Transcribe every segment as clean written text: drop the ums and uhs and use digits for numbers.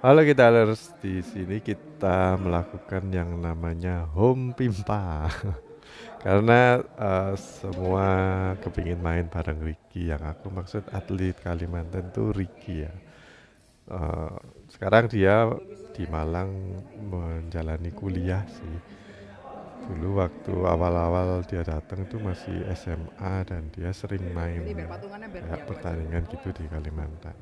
Halo Gitalers, di sini kita melakukan yang namanya home pimpa. Karena semua kepingin main bareng Ricky. Yang aku maksud atlet Kalimantan tuh Ricky ya. Eh, Sekarang dia di Malang menjalani kuliah sih. Dulu waktu awal-awal dia datang tuh masih SMA dan dia sering main kayak pertandingan gitu di Kalimantan.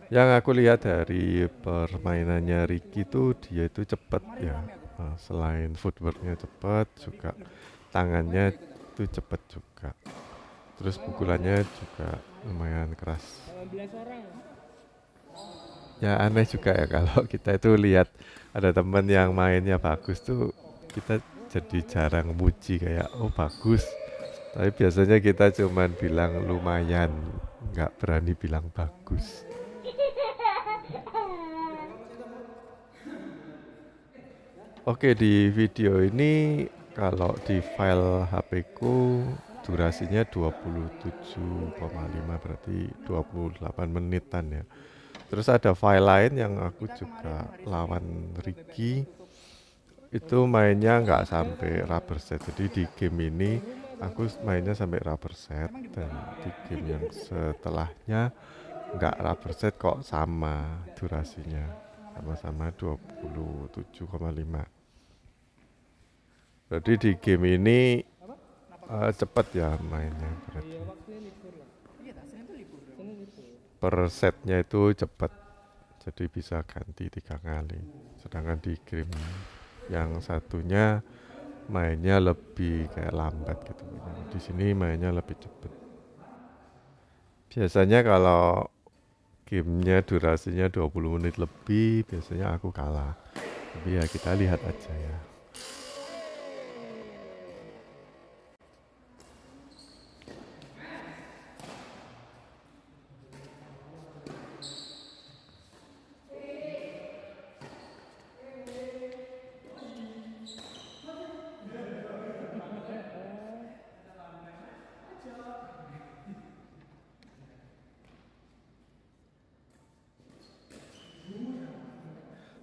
Yang aku lihat dari permainannya Ricky tuh dia itu cepet ya. Selain footworknya cepet juga tangannya tuh cepet juga. Terus pukulannya juga lumayan keras. Ya aneh juga ya kalau kita itu lihat ada temen yang mainnya bagus tuh kita jadi jarang muji kayak oh bagus. Tapi biasanya kita cuman bilang lumayan, nggak berani bilang bagus. Oke, di video ini kalau di file HP ku durasinya 27,5 berarti 28 menitan ya. Terus ada file lain yang aku juga lawan Ricky itu mainnya nggak sampai rubber set. Jadi di game ini aku mainnya sampai rubber set dan di game yang setelahnya nggak rubber set kok sama durasinya. Sama-sama 27,5. Jadi di game ini cepat ya mainnya berarti. Per setnya itu cepat. Jadi bisa ganti 3 kali. Sedangkan di game yang satunya mainnya lebih kayak lambat gitu. Di sini mainnya lebih cepat. Biasanya kalau gamenya durasinya 20 menit lebih, biasanya aku kalah. Tapi ya kita lihat aja ya.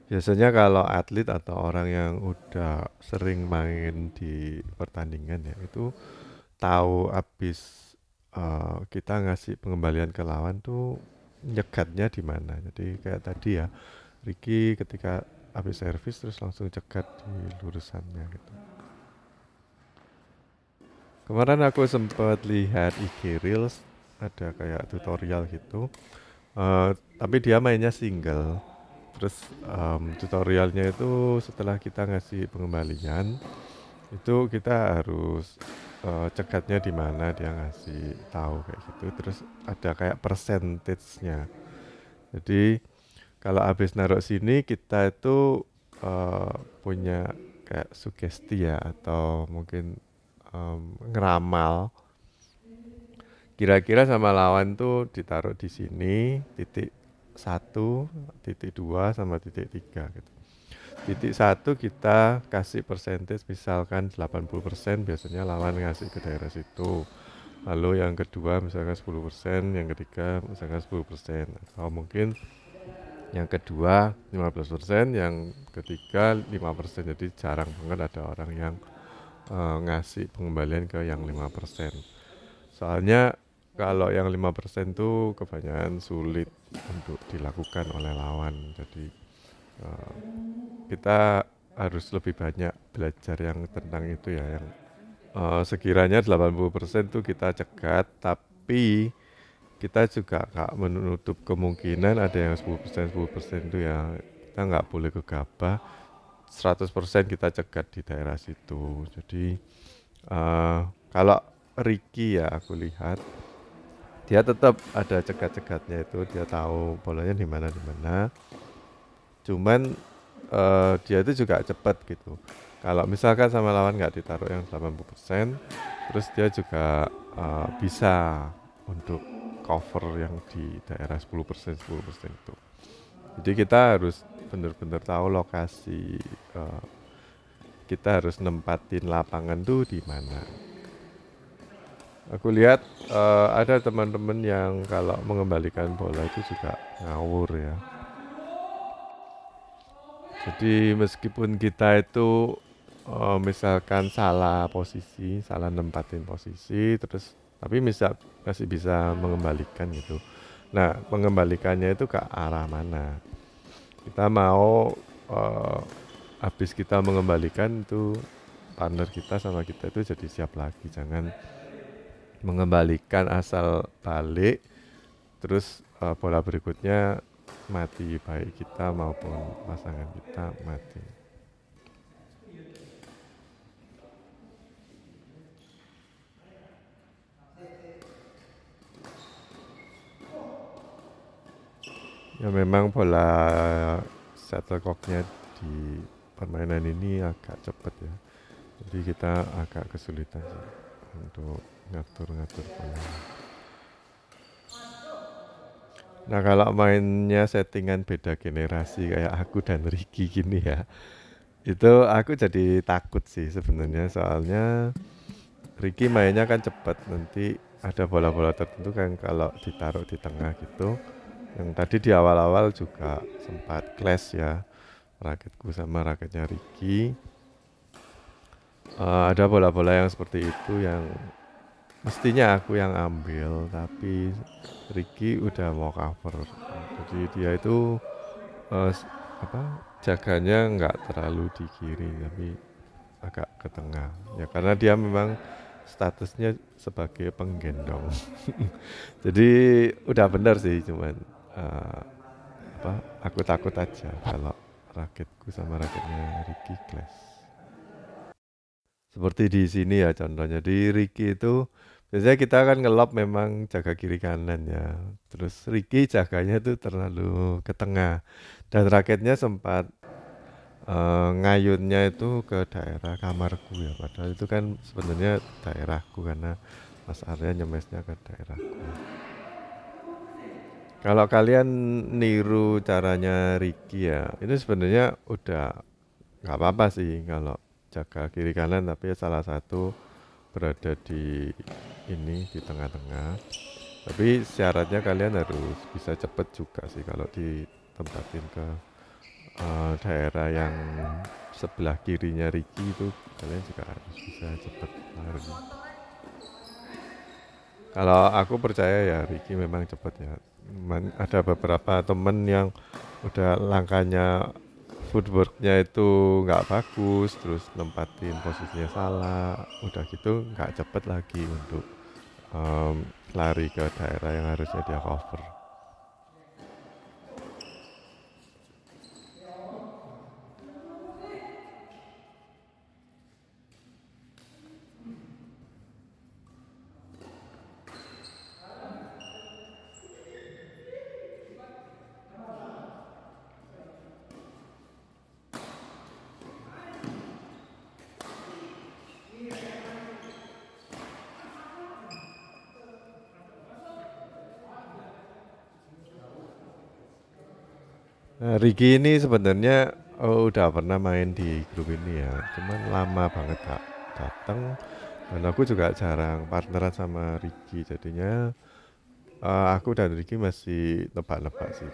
Biasanya kalau atlet atau orang yang udah sering main di pertandingan ya itu tahu abis kita ngasih pengembalian ke lawan tuh nyegatnya di mana. Jadi kayak tadi ya Ricky ketika habis servis terus langsung cegat di lurusannya gitu. Kemarin aku sempat lihat IG Reels ada kayak tutorial gitu. Tapi dia mainnya single. Terus tutorialnya itu setelah kita ngasih pengembalian itu kita harus cegatnya di mana dia ngasih tahu kayak gitu. Terus ada kayak percentage-nya. Jadi kalau habis naruh sini kita itu punya kayak sugesti ya atau mungkin ngeramal kira-kira sama lawan tuh ditaruh di sini titik 1, titik 2 sama titik 3 gitu. Titik 1 kita kasih persentage misalkan 80% biasanya lawan ngasih ke daerah situ. Lalu yang kedua misalkan 10%, yang ketiga misalkan 10%. Atau mungkin yang kedua 15%, yang ketiga 5%. Jadi jarang banget ada orang yang ngasih pengembalian ke yang 5%. Soalnya kalau yang 5% tuh kebanyakan sulit untuk dilakukan oleh lawan. Jadi uh, kita harus lebih banyak belajar yang tentang itu ya. Yang sekiranya 80% tuh kita cegat, tapi kita juga nggak menutup kemungkinan ada yang 10% itu ya kita nggak boleh gegabah 100% kita cegat di daerah situ. Jadi kalau Ricky ya aku lihat dia tetap ada cegat-cegatnya itu dia tahu bolanya di mana. Cuman dia itu juga cepat gitu. Kalau misalkan sama lawan nggak ditaruh yang 80%, terus dia juga bisa untuk cover yang di daerah 10% itu. Jadi kita harus benar-benar tahu lokasi kita harus nempatin lapangan tuh di mana. Aku lihat ada teman-teman yang kalau mengembalikan bola itu juga ngawur ya. Jadi meskipun kita itu misalkan salah posisi, salah nempatin posisi, terus tapi masih bisa mengembalikan gitu. Nah, mengembalikannya itu ke arah mana? Kita mau habis kita mengembalikan itu partner kita sama kita itu jadi siap lagi. Jangan mengembalikan asal balik, terus bola berikutnya mati, baik kita maupun pasangan kita mati. Ya memang bola shuttlecocknya di permainan ini agak cepat ya. Jadi kita agak kesulitan sih untuk ngatur-ngatur bola. Nah kalau mainnya settingan beda generasi kayak aku dan Ricky gini ya, itu aku jadi takut sih sebenarnya soalnya Ricky mainnya kan cepat, nanti ada bola-bola tertentu kan kalau ditaruh di tengah gitu. Yang tadi di awal-awal juga sempat clash ya raketku sama raketnya Ricky. Ada bola-bola yang seperti itu yang mestinya aku yang ambil, tapi Ricky udah mau cover. Jadi dia itu eh, s- apa jaganya nggak terlalu di kiri, tapi agak ke tengah. Ya karena dia memang statusnya sebagai penggendong. Jadi udah benar sih, cuman eh, apa aku takut aja kalau raketku sama raketnya Ricky clash. Seperti di sini ya contohnya di Ricky itu biasanya kita kan ngelop memang jaga kiri kanan ya. Terus Ricky jaganya itu terlalu ke tengah dan raketnya sempat ngayunnya itu ke daerah kamarku ya. Padahal itu kan sebenarnya daerahku karena Mas Arya nyemesnya ke daerahku. Kalau kalian niru caranya Ricky ya, ini sebenarnya udah nggak apa-apa sih kalau jaga kiri kanan tapi salah satu berada di ini di tengah-tengah. Tapi syaratnya kalian harus bisa cepet juga sih kalau ditempatin ke daerah yang sebelah kirinya Ricky itu kalian juga harus bisa cepet lari. Kalau aku percaya ya Ricky memang cepet ya. Ada beberapa temen yang udah langkahnya footworknya itu nggak bagus, terus nempatin posisinya salah, udah gitu nggak cepet lagi untuk lari ke daerah yang harusnya dia cover. Nah, Ricky ini sebenarnya udah pernah main di grup ini ya, cuman lama banget gak datang dan aku juga jarang partneran sama Ricky, jadinya aku dan Ricky masih nebak-nebak sih.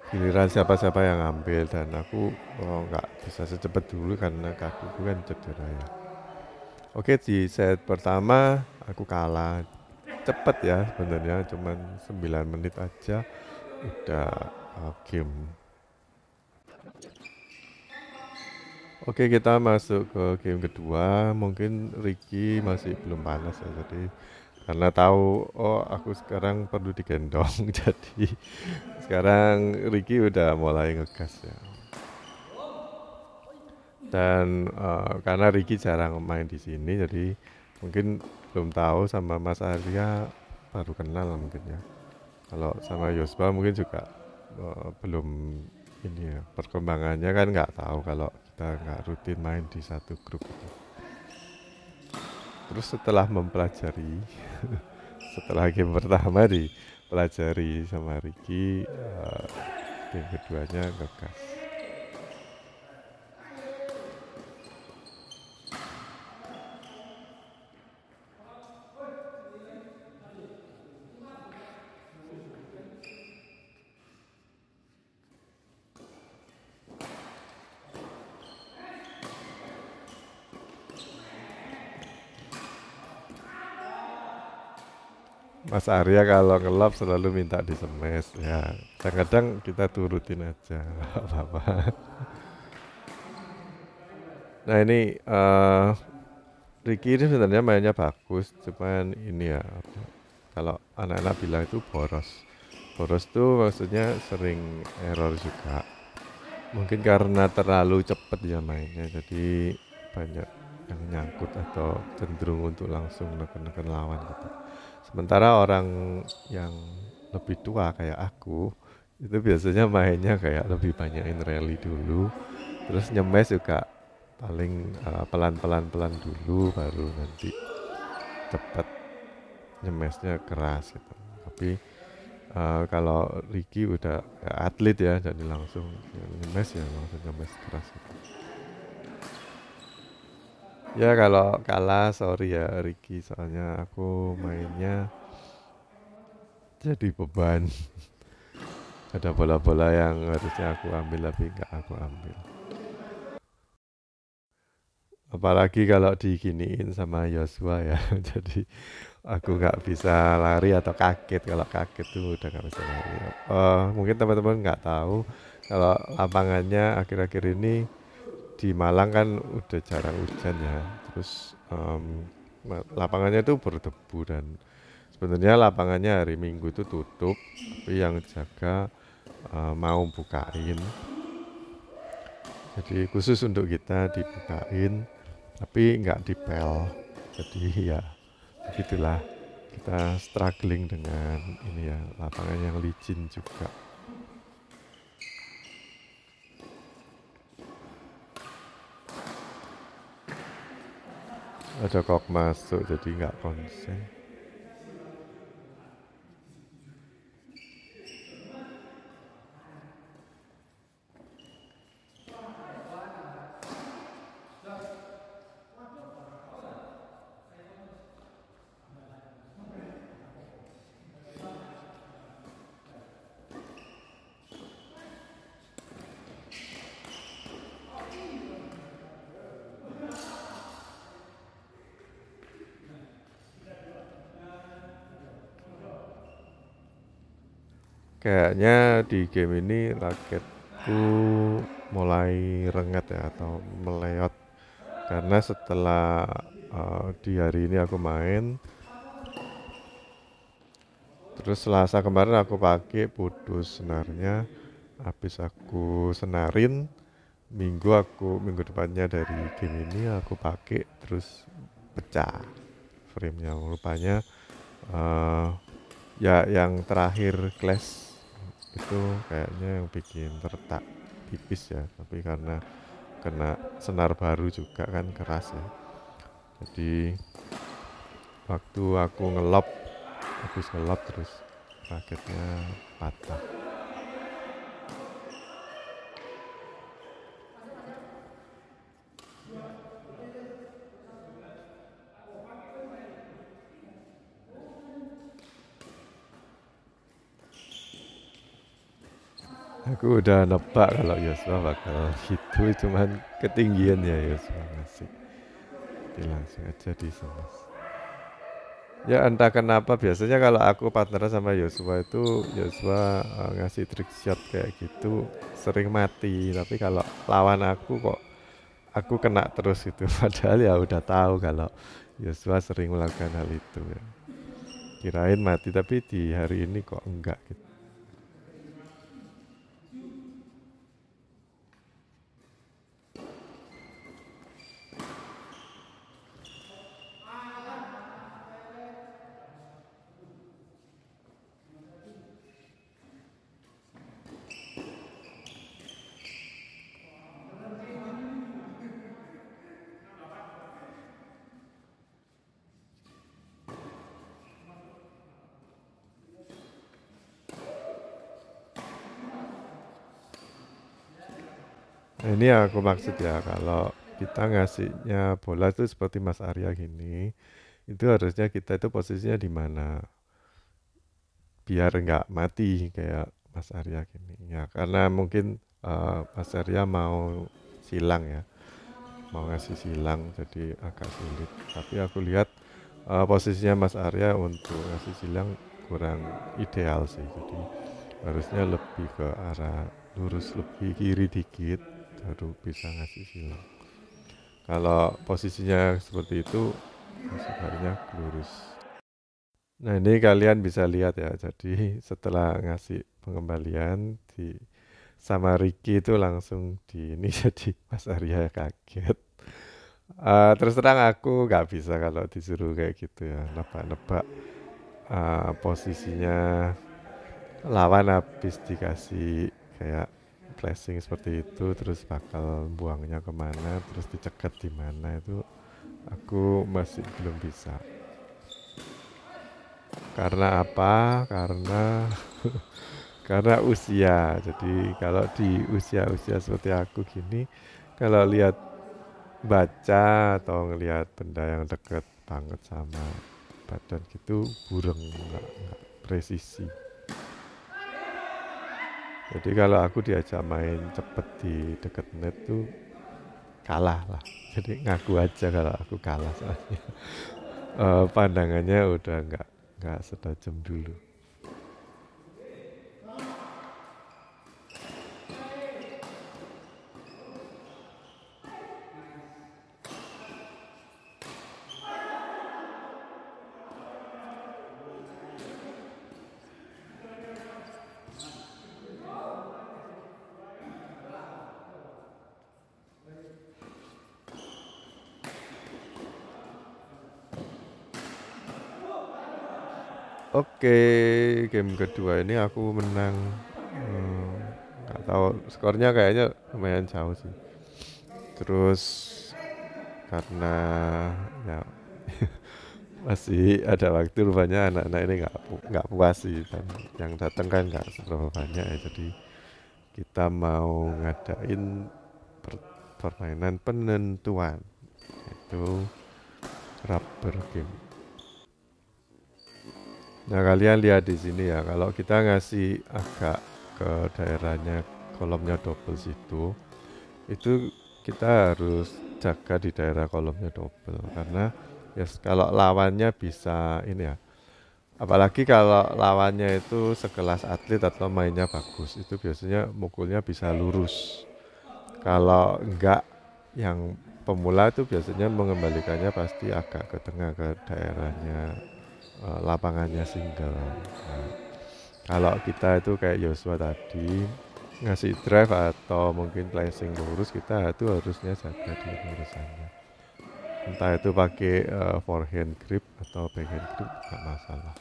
Giliran siapa-siapa yang ngambil dan aku nggak bisa secepat dulu karena kakiku kan cedera ya. Oke di set pertama aku kalah cepet ya sebenarnya cuman 9 menit aja udah game. Oke kita masuk ke game kedua, mungkin Ricky masih belum panas ya, jadi karena tahu oh aku sekarang perlu digendong jadi sekarang Ricky udah mulai ngegas ya. Dan karena Ricky jarang main di sini jadi mungkin belum tahu, sama Mas Arya baru kenal mungkin ya. Kalau sama Yosba mungkin juga belum ini ya, perkembangannya kan nggak tahu kalau kita nggak rutin main di satu grup itu. Terus setelah mempelajari setelah game pertama dipelajari sama Ricky, game keduanya ngegas. Mas Arya kalau ngelop selalu minta di smash ya. Kadang-kadang kita turutin aja, nggak apa-apa. Nah ini Ricky ini sebenarnya mainnya bagus, cuman ini ya kalau anak-anak bilang itu boros. Boros tuh maksudnya sering error juga. Mungkin karena terlalu cepet ya mainnya, jadi banyak yang nyangkut atau cenderung untuk langsung neken-neken lawan gitu. Sementara orang yang lebih tua kayak aku, itu biasanya mainnya kayak lebih banyakin rally dulu, terus nyemes juga paling pelan-pelan dulu, baru nanti cepet nyemesnya keras gitu. Tapi kalau Ricky udah atlet ya, jadi langsung nyemes ya langsung nyemes keras gitu. Ya kalau kalah sorry ya Ricky, soalnya aku mainnya jadi beban. Ada bola-bola yang harusnya aku ambil tapi nggak aku ambil. Apalagi kalau diginiin sama Yosua ya, jadi aku nggak bisa lari atau kaget. Kalau kaget tuh udah nggak bisa lari. Mungkin teman-teman nggak tahu kalau lapangannya akhir-akhir ini di Malang kan udah jarang hujan ya. Terus lapangannya itu berdebu dan sebenarnya lapangannya hari Minggu itu tutup, tapi yang jaga mau bukain. Jadi khusus untuk kita dibukain, tapi nggak dipel. Jadi ya begitulah, kita struggling dengan ini ya lapangan yang licin juga. Ada kok masuk jadi nggak konsen. Kayaknya di game ini raketku mulai renget ya atau meleot karena setelah di hari ini aku main, terus Selasa kemarin aku pakai putus senarnya, habis aku senarin, minggu depannya dari game ini aku pakai terus pecah framenya. Rupanya uh, ya yang terakhir clash itu kayaknya yang bikin retak tipis ya, tapi karena kena senar baru juga kan keras ya, jadi waktu aku habis ngelop terus raketnya patah. Aku udah nebak kalau Yosua bakal gitu, cuman ketinggian ya Yosua ngasih. Jadi langsung aja di semes. Ya entah kenapa biasanya kalau aku partner sama Yosua itu Yosua ngasih trick shot kayak gitu sering mati. Tapi kalau lawan aku kok aku kena terus itu. Padahal ya udah tahu kalau Yosua sering melakukan hal itu ya. Kirain mati tapi di hari ini kok enggak gitu. Nah, ini yang aku maksud ya, kalau kita ngasihnya bola itu seperti Mas Arya gini, itu harusnya kita itu posisinya di mana biar nggak mati kayak Mas Arya gini. Ya karena mungkin Mas Arya mau silang ya, mau ngasih silang jadi agak sulit. Tapi aku lihat posisinya Mas Arya untuk ngasih silang kurang ideal sih. Jadi harusnya lebih ke arah lurus, lebih kiri dikit baru bisa ngasih silang. Kalau posisinya seperti itu sebaiknya lurus. Nah ini kalian bisa lihat ya. Jadi setelah ngasih pengembalian sama Ricky itu langsung di ini jadi Mas Arya kaget. Terus terang aku nggak bisa kalau disuruh kayak gitu ya, nebak-nebak posisinya lawan habis dikasih kayak flashing seperti itu, terus bakal buangnya kemana, terus dicegat di mana, itu aku masih belum bisa. Karena apa? Karena usia. Jadi kalau di usia-usia seperti aku gini, kalau lihat baca atau ngelihat benda yang deket banget sama badan gitu bureng, nggak presisi. Jadi kalau aku diajak main cepet di deket net tuh kalah lah. Jadi ngaku aja kalau aku kalah soalnya pandangannya udah nggak setajam dulu. Oke, game kedua ini aku menang. Nggak tahu skornya, kayaknya lumayan jauh sih. Terus karena ya masih ada waktu, rupanya anak-anak ini nggak puas sih, dan yang datang kan nggak seberapa banyak ya. Jadi kita mau ngadain permainan penentuan, itu rubber game. Nah kalian lihat di sini ya, kalau kita ngasih agak ke daerahnya kolomnya double situ, itu kita harus jaga di daerah kolomnya double, karena ya kalau lawannya bisa ini ya, apalagi kalau lawannya itu sekelas atlet atau mainnya bagus, itu biasanya mukulnya bisa lurus. Kalau enggak, yang pemula itu biasanya mengembalikannya pasti agak ke tengah, ke daerahnya lapangannya single. Nah, kalau kita itu kayak Joshua tadi ngasih drive atau mungkin flashing lurus, kita itu harusnya jaga di lurusannya. Entah itu pakai forehand grip atau backhand grip, nggak masalah.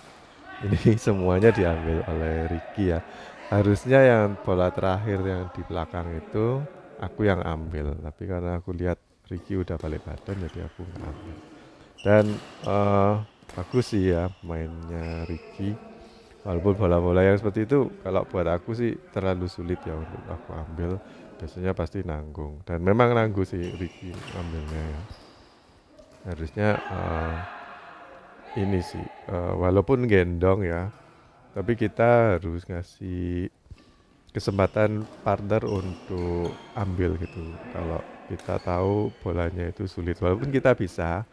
Ini semuanya diambil oleh Ricky ya. Harusnya yang bola terakhir yang di belakang itu aku yang ambil, tapi karena aku lihat Ricky udah balik badan, jadi aku nggak ambil. Dan bagus sih ya mainnya Ricky. Walaupun bola-bola yang seperti itu kalau buat aku sih terlalu sulit ya untuk aku ambil. Biasanya pasti nanggung. Dan memang nanggung sih Ricky ambilnya ya. Harusnya ini sih walaupun gendong ya, tapi kita harus ngasih kesempatan partner untuk ambil gitu. Kalau kita tahu bolanya itu sulit, walaupun kita bisa,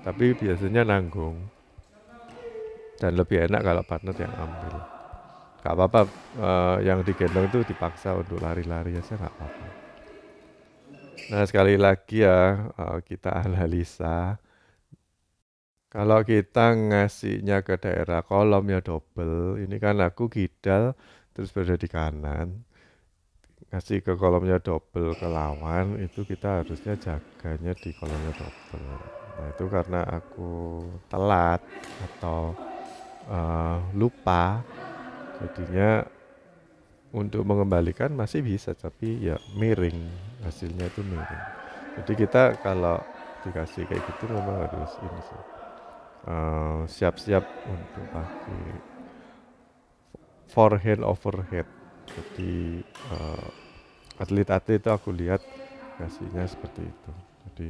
tapi biasanya nanggung. Dan lebih enak kalau partner yang ambil. Gak apa-apa, yang digendong itu dipaksa untuk lari-lari aja gak apa-apa. Nah sekali lagi ya, kita analisa. Kalau kita ngasihnya ke daerah kolomnya double, ini kan aku kidal terus berada di kanan. Ngasih ke kolomnya double ke lawan, itu kita harusnya jaganya di kolomnya double. Nah itu karena aku telat atau lupa, jadinya untuk mengembalikan masih bisa, tapi ya miring, hasilnya itu miring. Jadi kita kalau dikasih kayak gitu memang harus ini sih, siap-siap untuk pakai forehand overhead. Jadi atlet-atlet itu aku lihat ngasihnya seperti itu. Jadi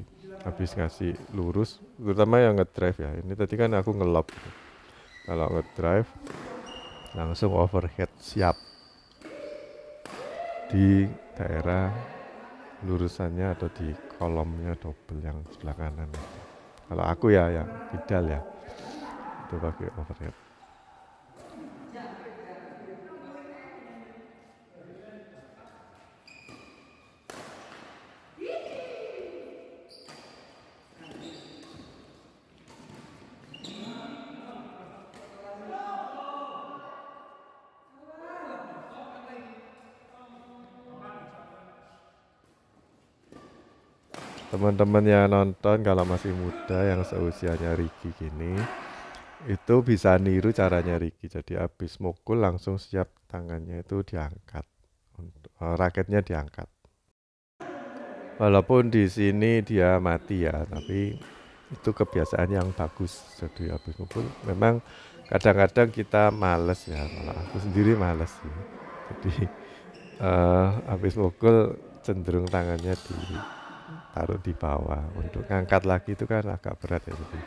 habis ngasih lurus, terutama yang ngedrive ya, ini tadi kan aku ngelob gitu. Kalau ngedrive langsung overhead siap di daerah lurusannya atau di kolomnya double yang sebelah kanan. Kalau aku ya yang kidal ya. itu pakai overhead. Teman-teman yang nonton kalau masih muda yang seusianya Ricky gini, itu bisa niru caranya Ricky. Jadi habis mukul langsung siap tangannya itu diangkat, raketnya diangkat. Walaupun di sini dia mati ya, tapi itu kebiasaan yang bagus. Jadi habis mukul, memang kadang-kadang kita males ya, malah aku sendiri males sih. Jadi habis mukul cenderung tangannya taruh di bawah. Untuk ngangkat lagi itu kan agak berat ya, jadi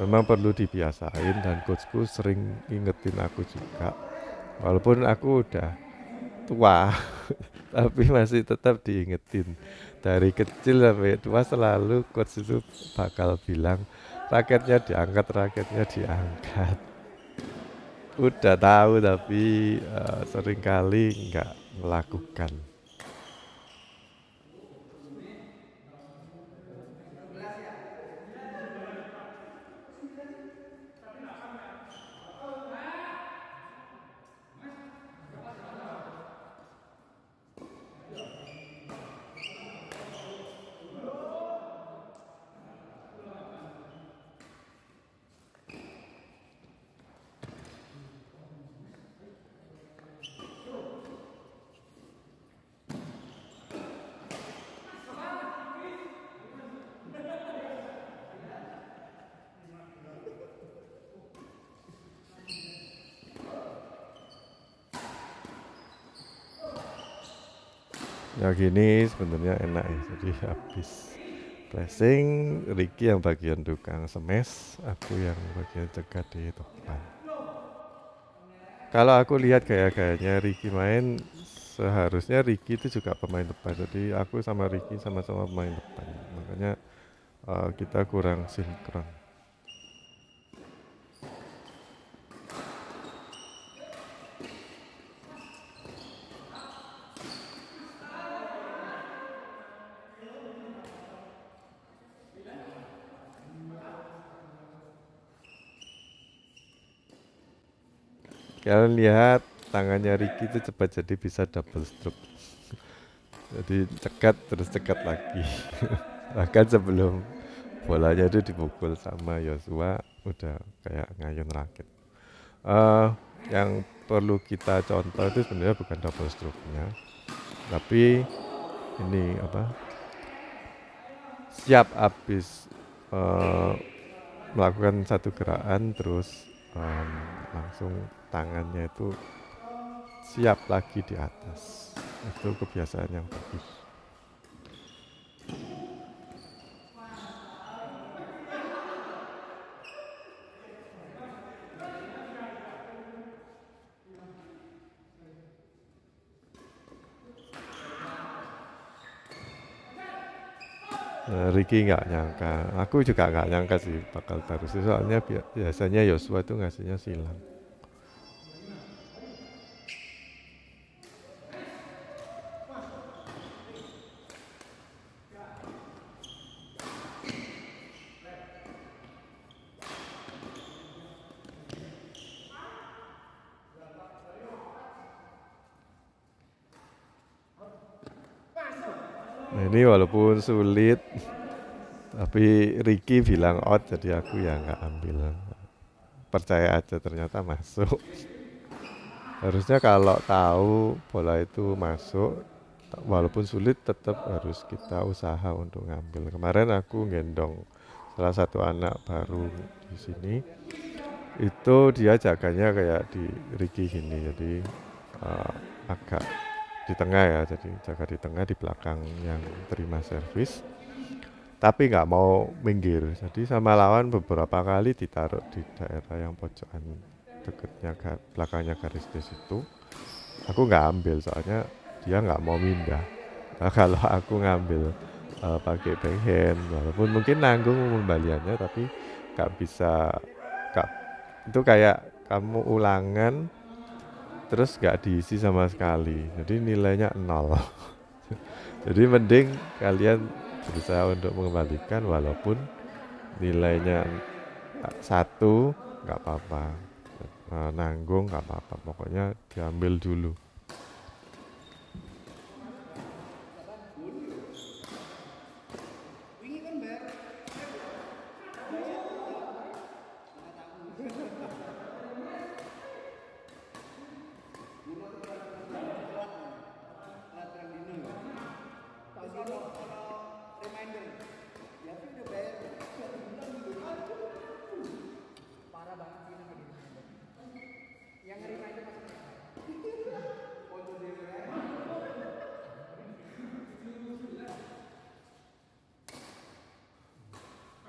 memang perlu dibiasain, dan coachku sering ingetin aku juga walaupun aku udah tua tapi masih tetap diingetin. Dari kecil sampai tua selalu coach itu bakal bilang raketnya diangkat, raketnya diangkat. Udah tahu tapi seringkali nggak melakukan. Ya gini sebenarnya enak ya, jadi habis pressing Ricky yang bagian tukang smash, aku yang bagian cegat di depan. Kalau aku lihat gaya-gayanya Ricky main, seharusnya Ricky itu juga pemain depan, jadi aku sama Ricky sama-sama pemain depan, makanya kita kurang sinkron. Kalian lihat tangannya Ricky itu cepat, jadi bisa double stroke. Jadi cekat terus cekat lagi. Bahkan sebelum bolanya itu dipukul sama Yosua udah kayak ngayun raket. Yang perlu kita contoh itu sebenarnya bukan double stroke-nya, tapi ini siap habis melakukan satu gerakan terus langsung tangannya itu siap lagi di atas. Itu kebiasaan yang bagus. Ricky nggak nyangka, aku juga nggak nyangka sih bakal taruh sih, soalnya biasanya Yosua itu ngasihnya silang. Nah ini walaupun sulit, tapi Ricky bilang out, jadi aku ya nggak ambil. Percaya aja ternyata masuk. Harusnya kalau tahu bola itu masuk, walaupun sulit tetap harus kita usaha untuk ngambil. Kemarin aku gendong salah satu anak baru di sini, itu dia jaganya kayak di Ricky gini, jadi agak di tengah ya, jadi jaga di tengah di belakang yang terima servis, tapi nggak mau minggir. Jadi sama lawan beberapa kali ditaruh di daerah yang pojokan deketnya belakangnya garis di situ. Aku nggak ambil soalnya dia nggak mau pindah. Nah, kalau aku ngambil pakai backhand, walaupun mungkin nanggung pembaliannya, tapi nggak bisa, Itu kayak kamu ulangan terus nggak diisi sama sekali, jadi nilainya nol. Jadi mending kalian berusaha untuk mengembalikan walaupun nilainya satu, nggak apa-apa. Nanggung nggak apa-apa, pokoknya diambil dulu.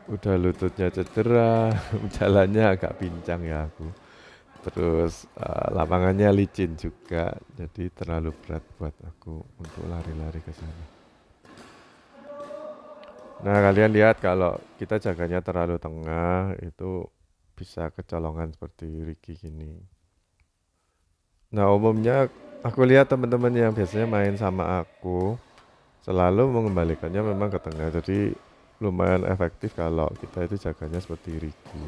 Udah lututnya cedera, jalannya agak pincang ya aku. Terus lapangannya licin juga, jadi terlalu berat buat aku untuk lari-lari ke sana. Nah, kalian lihat kalau kita jaganya terlalu tengah, itu bisa kecolongan seperti Ricky gini. Nah, umumnya aku lihat teman-teman yang biasanya main sama aku selalu mengembalikannya memang ke tengah. Jadi lumayan efektif kalau kita itu jaganya seperti Ricky.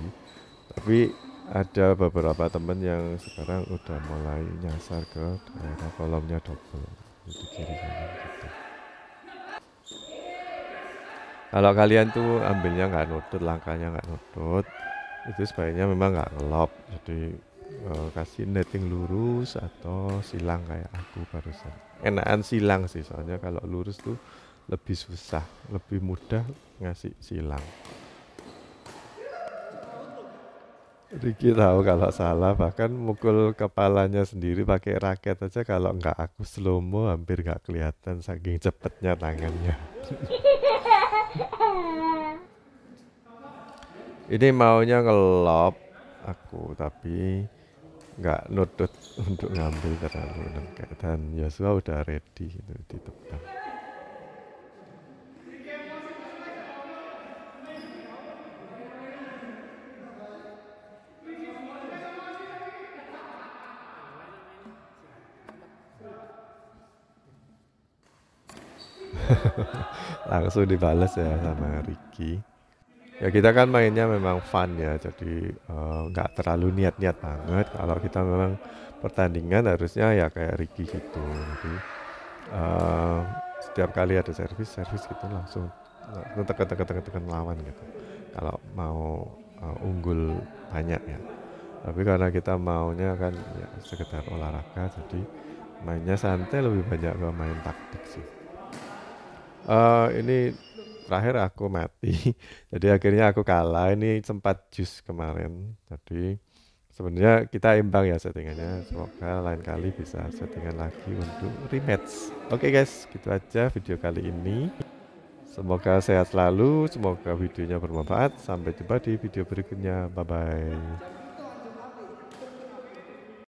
Tapi ada beberapa teman yang sekarang udah mulai nyasar ke daerah kolomnya double, itu kiri kanan gitu. Kalau kalian tuh ambilnya nggak nutut, langkahnya nggak nutut, itu sebaiknya memang nggak ngelop. Jadi kasih netting lurus atau silang kayak aku barusan. Enakan silang sih, soalnya kalau lurus tuh lebih susah, lebih mudah ngasih silang. Ricky tahu kalau salah, bahkan mukul kepalanya sendiri pakai raket aja kalau nggak aku slow mo hampir nggak kelihatan saking cepetnya tangannya. Ini maunya ngelop aku tapi nggak nutut untuk ngambil terlalu dekat, dan Yosua udah ready itu ditebang. Langsung dibalas ya sama Ricky. Ya kita kan mainnya memang fun ya, jadi nggak terlalu niat-niat banget. Kalau kita memang pertandingan harusnya ya kayak Ricky gitu. Jadi setiap kali ada servis gitu langsung tekan lawan gitu. Kalau mau unggul banyak ya. Tapi karena kita maunya kan ya sekedar olahraga, jadi mainnya santai, lebih banyak ke main taktik sih. Ini terakhir aku mati, jadi akhirnya aku kalah. Ini sempat jus kemarin, jadi sebenarnya kita imbang ya settingannya. Semoga lain kali bisa settingan lagi untuk rematch. Oke guys, gitu aja video kali ini. Semoga sehat selalu, semoga videonya bermanfaat. Sampai jumpa di video berikutnya. Bye bye.